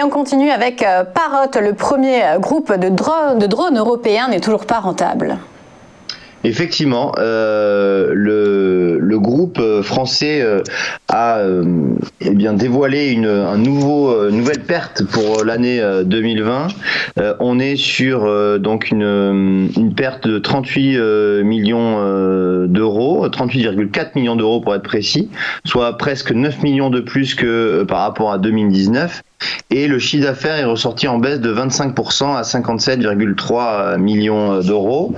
on continue avec Parrot, le premier groupe de drones européens n'est toujours pas rentable. Effectivement, le groupe français a dévoilé une nouvelle perte pour l'année 2020. On est sur donc une perte de 38 millions d'euros, 38,4 millions d'euros pour être précis, soit presque 9 millions de plus que par rapport à 2019. Et le chiffre d'affaires est ressorti en baisse de 25% à 57,3 millions d'euros.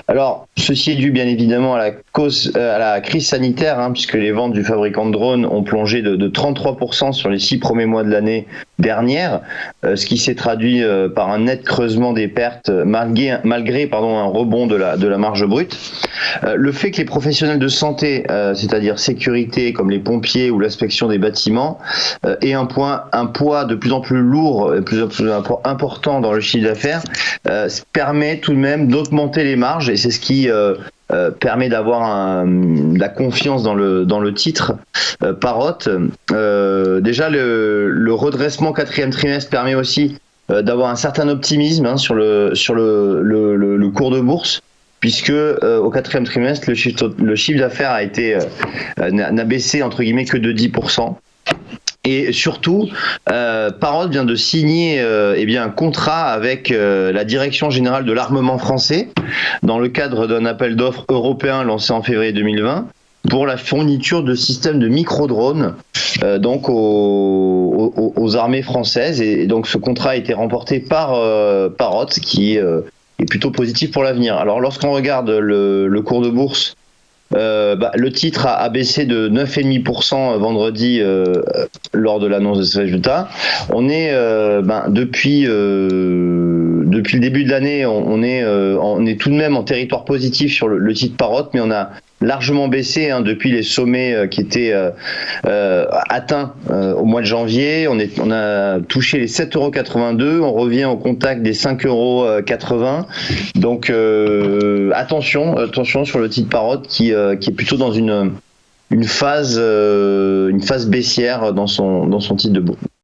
Alors, ceci est dû bien évidemment à la crise sanitaire, puisque les ventes du fabricant de drones ont plongé de 33% sur les 6 premiers mois de l'année dernière, ce qui s'est traduit par un net creusement des pertes malgré un rebond de la marge brute. Le fait que les professionnels de santé, c'est-à-dire sécurité comme les pompiers ou l'inspection des bâtiments, aient un poids de plus en plus lourd, de plus en plus important dans le chiffre d'affaires, permet tout de même d'augmenter les marges, et c'est ce qui permet d'avoir de la confiance dans le titre Parrot. Déjà le redressement quatrième trimestre permet aussi d'avoir un certain optimisme sur le cours de bourse, puisque au quatrième trimestre le chiffre d'affaires n'a baissé entre guillemets que de 10%. Et surtout, Parrot vient de signer un contrat avec la Direction générale de l'armement français dans le cadre d'un appel d'offres européen lancé en février 2020 pour la fourniture de systèmes de micro-drones donc aux armées françaises. Et donc ce contrat a été remporté par Parrot, qui est plutôt positif pour l'avenir. Alors lorsqu'on regarde le cours de bourse, le titre a baissé de 9,5% vendredi lors de l'annonce de ce résultat. On est depuis le début de l'année, on est tout de même en territoire positif sur le titre Parrot, mais on a largement baissé depuis les sommets qui étaient atteints au mois de janvier. On a touché les 7,82 €, on revient au contact des 5,80 €. Donc attention sur le titre Parrot qui est plutôt dans une phase baissière dans son titre de bourse.